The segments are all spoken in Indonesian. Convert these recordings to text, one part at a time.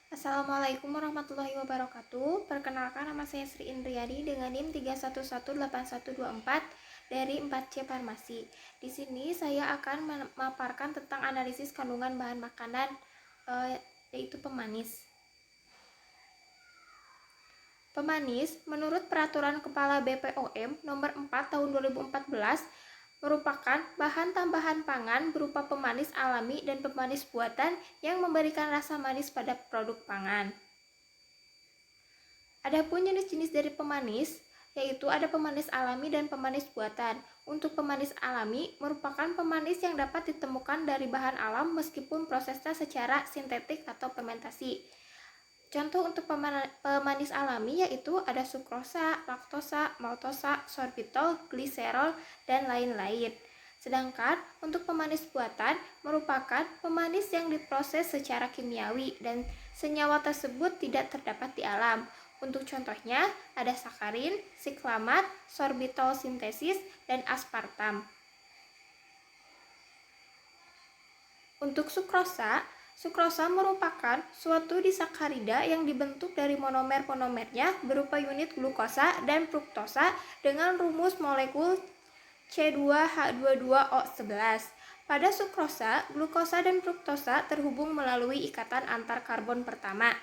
Assalamualaikum warahmatullahi wabarakatuh. Perkenalkan, nama saya Sri Indriani dengan NIM 3118124 dari 4C Farmasi. Di sini saya akan memaparkan tentang analisis kandungan bahan makanan yaitu pemanis. Pemanis menurut Peraturan Kepala BPOM Nomor 4 Tahun 2014 merupakan bahan tambahan pangan berupa pemanis alami dan pemanis buatan yang memberikan rasa manis pada produk pangan. Adapun jenis-jenis dari pemanis, yaitu ada pemanis alami dan pemanis buatan. Untuk pemanis alami merupakan pemanis yang dapat ditemukan dari bahan alam meskipun prosesnya secara sintetik atau fermentasi. Contoh untuk pemanis alami yaitu ada sukrosa, laktosa, maltosa, sorbitol, gliserol, dan lain-lain. Sedangkan untuk pemanis buatan merupakan pemanis yang diproses secara kimiawi dan senyawa tersebut tidak terdapat di alam. Untuk contohnya ada sakarin, siklamat, sorbitol sintesis, dan aspartam. Untuk sukrosa merupakan suatu disakarida yang dibentuk dari monomer-monomernya berupa unit glukosa dan fruktosa dengan rumus molekul C2H22O11. Pada sukrosa, glukosa dan fruktosa terhubung melalui ikatan antar karbon pertama.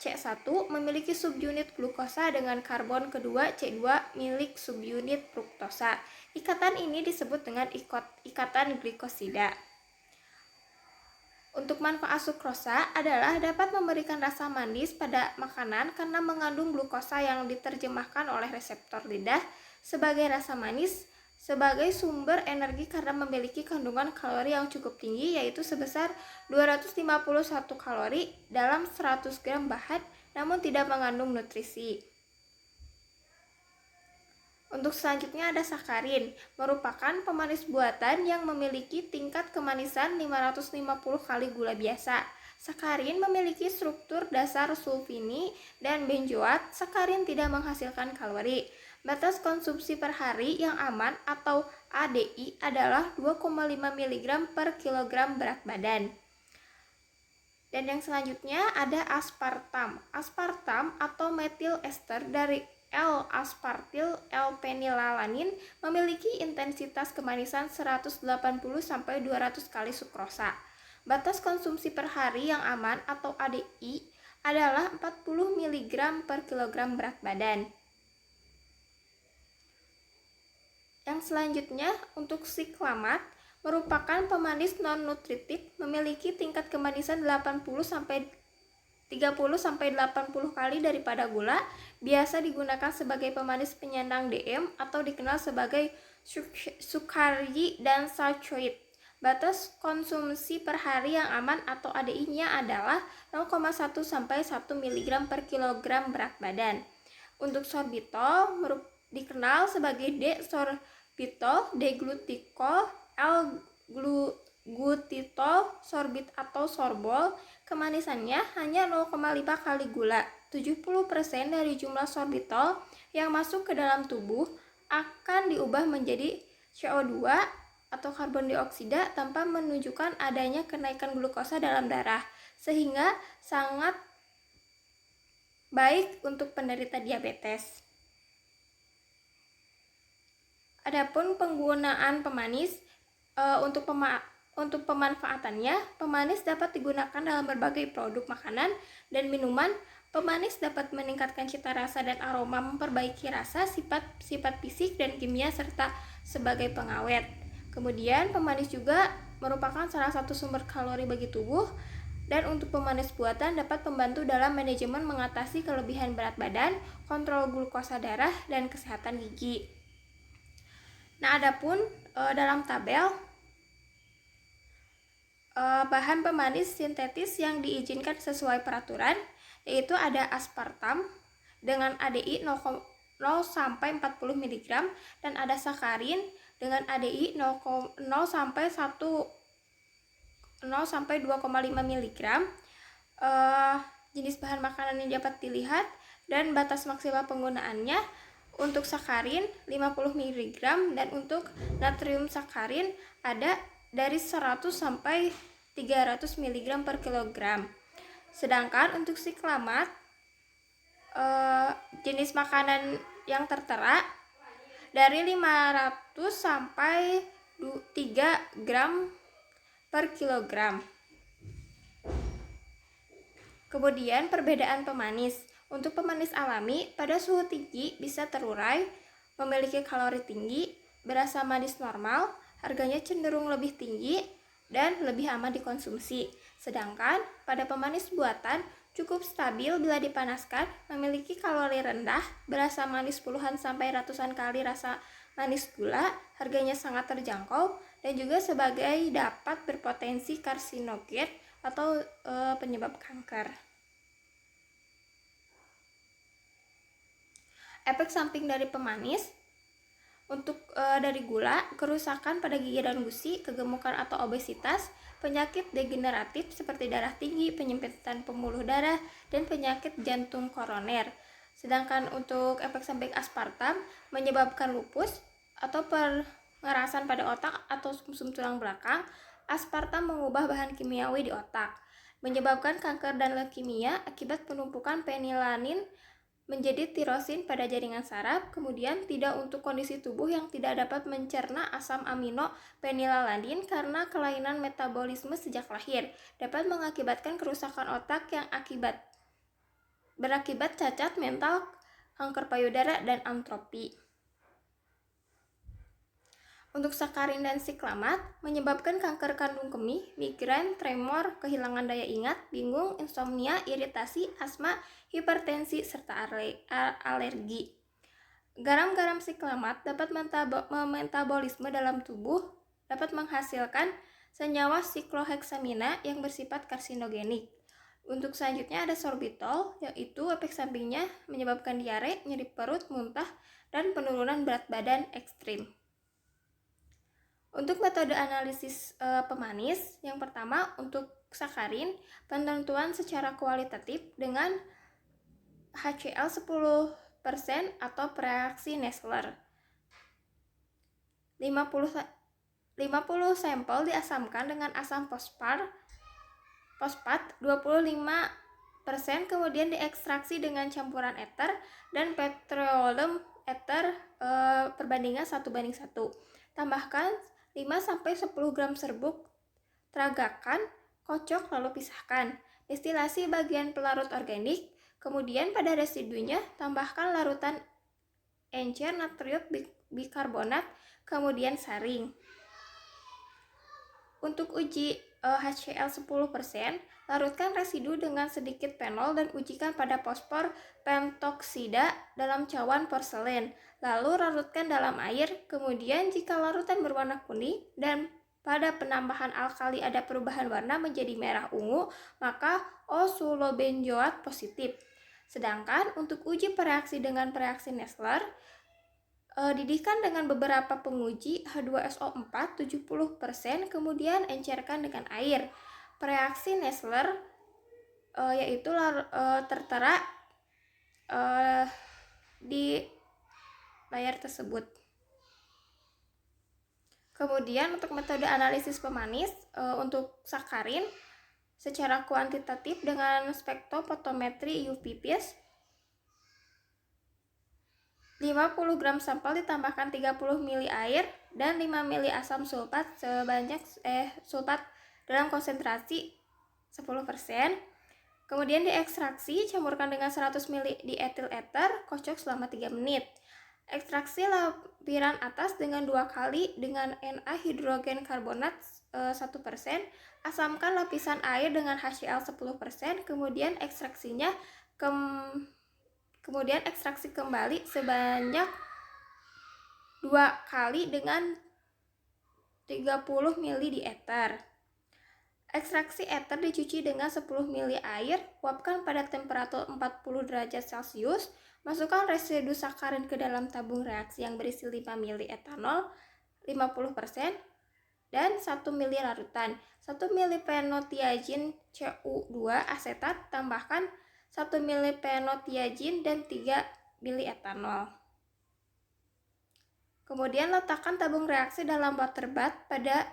C1 memiliki subunit glukosa dengan karbon kedua C2 milik subunit fruktosa. Ikatan ini disebut dengan ikatan glikosida. Untuk manfaat sukrosa adalah dapat memberikan rasa manis pada makanan karena mengandung glukosa yang diterjemahkan oleh reseptor lidah sebagai rasa manis, sebagai sumber energi karena memiliki kandungan kalori yang cukup tinggi yaitu sebesar 251 kalori dalam 100 gram bahan namun tidak mengandung nutrisi. Untuk selanjutnya ada sakarin, merupakan pemanis buatan yang memiliki tingkat kemanisan 550 kali gula biasa. Sakarin memiliki struktur dasar sulfini dan benzoat. Sakarin tidak menghasilkan kalori. Batas konsumsi per hari yang aman atau ADI adalah 2,5 mg per kilogram berat badan. Dan yang selanjutnya ada aspartam. Aspartam atau metil ester dari L-aspartil L-penilalanin memiliki intensitas kemanisan 180-200 kali sukrosa. Batas konsumsi per hari yang aman atau ADI adalah 40 mg per kilogram berat badan. Yang selanjutnya untuk siklamat merupakan pemanis non-nutritif memiliki tingkat kemanisan 30-80 kali daripada gula, biasa digunakan sebagai pemanis penyandang DM atau dikenal sebagai sukari dan saccharide. Batas konsumsi per hari yang aman atau ADI-nya adalah 0,1 sampai 1 mg per kilogram berat badan. Untuk sorbitol dikenal sebagai D-sorbitol, D-glutikol, L-glutitol, sorbit atau sorbol. Kemanisannya hanya 0,5 kali gula. 70% dari jumlah sorbitol yang masuk ke dalam tubuh akan diubah menjadi CO2 atau karbon dioksida tanpa menunjukkan adanya kenaikan glukosa dalam darah, sehingga sangat baik untuk penderita diabetes. Adapun penggunaan pemanis untuk pemanfaatannya, pemanis dapat digunakan dalam berbagai produk makanan dan minuman. Pemanis dapat meningkatkan cita rasa dan aroma, memperbaiki rasa, sifat fisik dan kimia, serta sebagai pengawet. Kemudian pemanis juga merupakan salah satu sumber kalori bagi tubuh, dan untuk pemanis buatan dapat membantu dalam manajemen mengatasi kelebihan berat badan, kontrol glukosa darah, dan kesehatan gigi. Nah, adapun dalam tabel bahan pemanis sintetis yang diizinkan sesuai peraturan yaitu ada aspartam dengan ADI 0 sampai 40 mg dan ada sakarin dengan ADI 0 sampai 2,5 mg. Jenis bahan makanan yang dapat dilihat dan batas maksimal penggunaannya. Untuk sakarin 50 mg dan untuk natrium sakarin ada dari 100 sampai 300 mg per kilogram. Sedangkan untuk siklamat, jenis makanan yang tertera dari 500 sampai 3 gram per kilogram. Kemudian perbedaan pemanis. Untuk pemanis alami pada suhu tinggi bisa terurai, memiliki kalori tinggi, berasa manis normal, harganya cenderung lebih tinggi, dan lebih aman dikonsumsi. Sedangkan pada pemanis buatan cukup stabil bila dipanaskan, memiliki kalori rendah, berasa manis puluhan sampai ratusan kali rasa manis gula, harganya sangat terjangkau, dan juga sebagai dapat berpotensi karsinogen atau penyebab kanker. Efek samping dari pemanis untuk dari gula, kerusakan pada gigi dan gusi, kegemukan atau obesitas, penyakit degeneratif seperti darah tinggi, penyempitan pembuluh darah, dan penyakit jantung koroner. Sedangkan untuk efek samping aspartam menyebabkan lupus atau pengerasan pada otak atau sumsum tulang belakang. Aspartam mengubah bahan kimiawi di otak, menyebabkan kanker dan leukemia akibat penumpukan fenilanin menjadi tirosin pada jaringan saraf. Kemudian tidak untuk kondisi tubuh yang tidak dapat mencerna asam amino fenilalanin karena kelainan metabolisme sejak lahir, dapat mengakibatkan kerusakan otak yang berakibat cacat mental, kanker payudara, dan atrofi. Untuk sakarin dan siklamat menyebabkan kanker kandung kemih, migrain, tremor, kehilangan daya ingat, bingung, insomnia, iritasi, asma, hipertensi, serta alergi. Garam-garam siklamat dapat memetabolisme dalam tubuh, dapat menghasilkan senyawa sikloheksamina yang bersifat karsinogenik. Untuk selanjutnya ada sorbitol, yaitu efek sampingnya menyebabkan diare, nyeri perut, muntah, dan penurunan berat badan ekstrim. Untuk metode analisis pemanis, yang pertama untuk sakarin, penentuan secara kualitatif dengan HCl 10% atau reaksi Nessler. 50 sampel diasamkan dengan asam fosfat 25%, kemudian diekstraksi dengan campuran eter dan petroleum eter perbandingan 1:1. Tambahkan 5-10 gram serbuk, teragakan, kocok lalu pisahkan. Destilasi bagian pelarut organik, kemudian pada residunya tambahkan larutan encer natrium bikarbonat, kemudian saring. Untuk uji HCl 10%, larutkan residu dengan sedikit fenol dan ujikan pada fosfor pentoksida dalam cawan porselen. Lalu larutkan dalam air. Kemudian jika larutan berwarna kuning dan pada penambahan alkali ada perubahan warna menjadi merah ungu, maka osulobenzoat positif. Sedangkan untuk uji pereaksi dengan pereaksi Nessler, didihkan dengan beberapa penguji H2SO4 70%, kemudian encerkan dengan air. Pereaksi Nessler yaitu tertera di layar tersebut. Kemudian untuk metode analisis pemanis untuk sakarin secara kuantitatif dengan spektrofotometri UV-Vis, 50 gram sampel ditambahkan 30 ml air dan 5 ml asam sulfat sulfat dalam konsentrasi 10%. Kemudian diekstraksi, campurkan dengan 100 ml di etil eter, kocok selama 3 menit. Ekstraksi lapisan atas dengan 2 kali dengan Na hidrogen karbonat 1%, asamkan lapisan air dengan HCl 10%, kemudian ekstraksi kembali sebanyak 2 kali dengan 30 ml di eter. Ekstraksi eter dicuci dengan 10 ml air, uapkan pada temperatur 40 derajat Celcius, masukkan residu sakarin ke dalam tabung reaksi yang berisi 5 ml etanol 50% dan 1 ml larutan. 1 ml phenothiazine CU2 asetat, tambahkan 1 ml phenothiazine dan 3 ml etanol. Kemudian letakkan tabung reaksi dalam water bath pada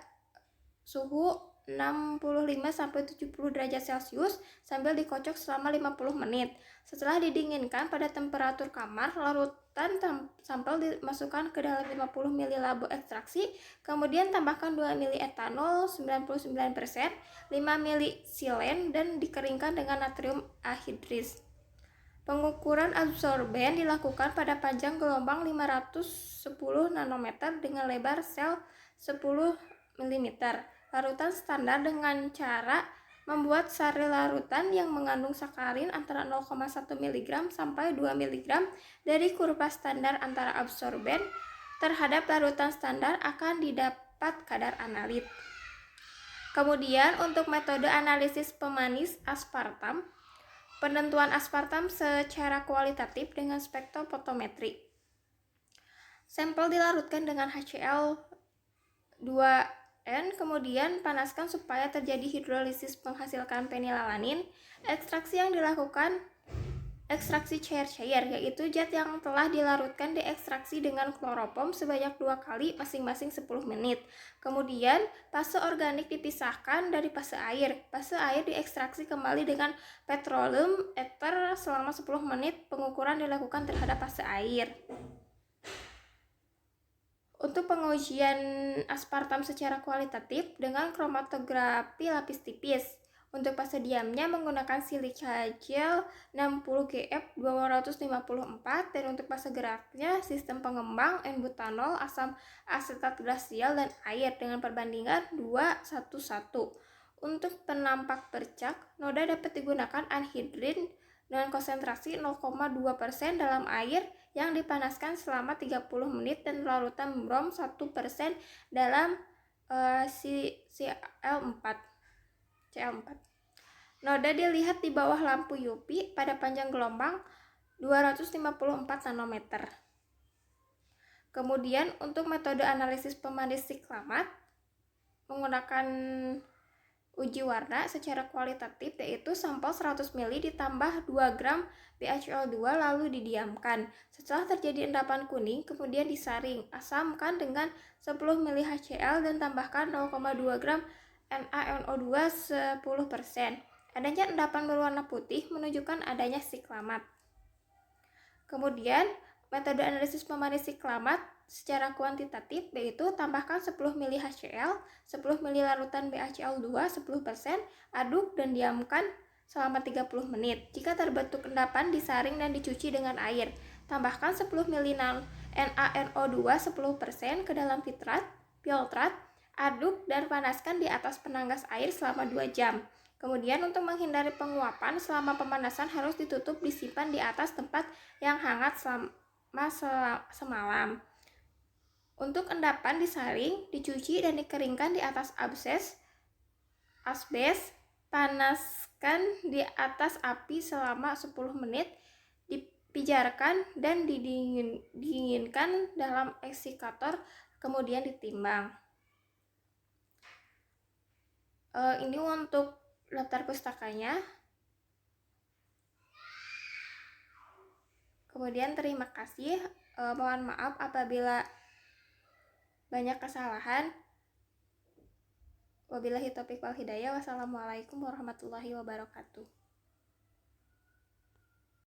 suhu 65-70 derajat Celcius sambil dikocok selama 50 menit. Setelah didinginkan pada temperatur kamar, larutan sampel dimasukkan ke dalam 50 ml labu ekstraksi, kemudian tambahkan 2 ml etanol 99%, 5 ml silen dan dikeringkan dengan natrium anhidris. Pengukuran absorben dilakukan pada panjang gelombang 510 nanometer dengan lebar sel 10 mm. Larutan standar dengan cara membuat sari larutan yang mengandung sakarin antara 0,1 mg sampai 2 mg dari kurva standar antara absorben terhadap larutan standar akan didapat kadar analit. Kemudian untuk metode analisis pemanis aspartam, penentuan aspartam secara kualitatif dengan spektrofotometri. Sampel dilarutkan dengan HCl2N, kemudian panaskan supaya terjadi hidrolisis menghasilkan fenilalanin. Ekstraksi yang dilakukan ekstraksi cair-cair, yaitu zat yang telah dilarutkan diekstraksi dengan kloropom sebanyak 2 kali masing-masing 10 menit. Kemudian fase organik dipisahkan dari fase air. Fase air diekstraksi kembali dengan petroleum ether selama 10 menit. Pengukuran dilakukan terhadap fase air. Untuk pengujian aspartam secara kualitatif dengan kromatografi lapis tipis. Untuk fase diamnya menggunakan silika gel 60GF254 dan untuk fase geraknya sistem pengembang N-butanol, asam asetat glasial dan air dengan perbandingan 2:1. Untuk penampak bercak, noda dapat digunakan anhidrin dengan konsentrasi 0,2% dalam air yang dipanaskan selama 30 menit dan larutan brom 1% dalam CL4. Noda dilihat di bawah lampu UV pada panjang gelombang 254 nanometer. Kemudian untuk metode analisis pemanis siklamat menggunakan uji warna secara kualitatif, yaitu sampel 100 ml ditambah 2 gram BHCl2 lalu didiamkan. Setelah terjadi endapan kuning, kemudian disaring. Asamkan dengan 10 ml HCl dan tambahkan 0,2 gram NaNO2 10%. Adanya endapan berwarna putih menunjukkan adanya siklamat. Kemudian metode analisis pemanis siklamat secara kuantitatif, yaitu tambahkan 10 ml HCl, 10 ml larutan BHCl2 10%, aduk dan diamkan selama 30 menit. Jika terbentuk endapan, disaring dan dicuci dengan air. Tambahkan 10 ml NaNO2 10% ke dalam filtrat, aduk dan panaskan di atas penanggas air selama 2 jam. Kemudian untuk menghindari penguapan selama pemanasan harus ditutup, disimpan di atas tempat yang hangat selama semalam. Untuk endapan disaring, dicuci dan dikeringkan di atas asbes, panaskan di atas api selama 10 menit, dipijarkan dan didinginkan dalam eksikator, kemudian ditimbang. Ini untuk daftar pustakanya. Kemudian terima kasih. Mohon maaf apabila banyak kesalahan. Wabillahi taufiq wal hidayah. Wassalamualaikum warahmatullahi wabarakatuh.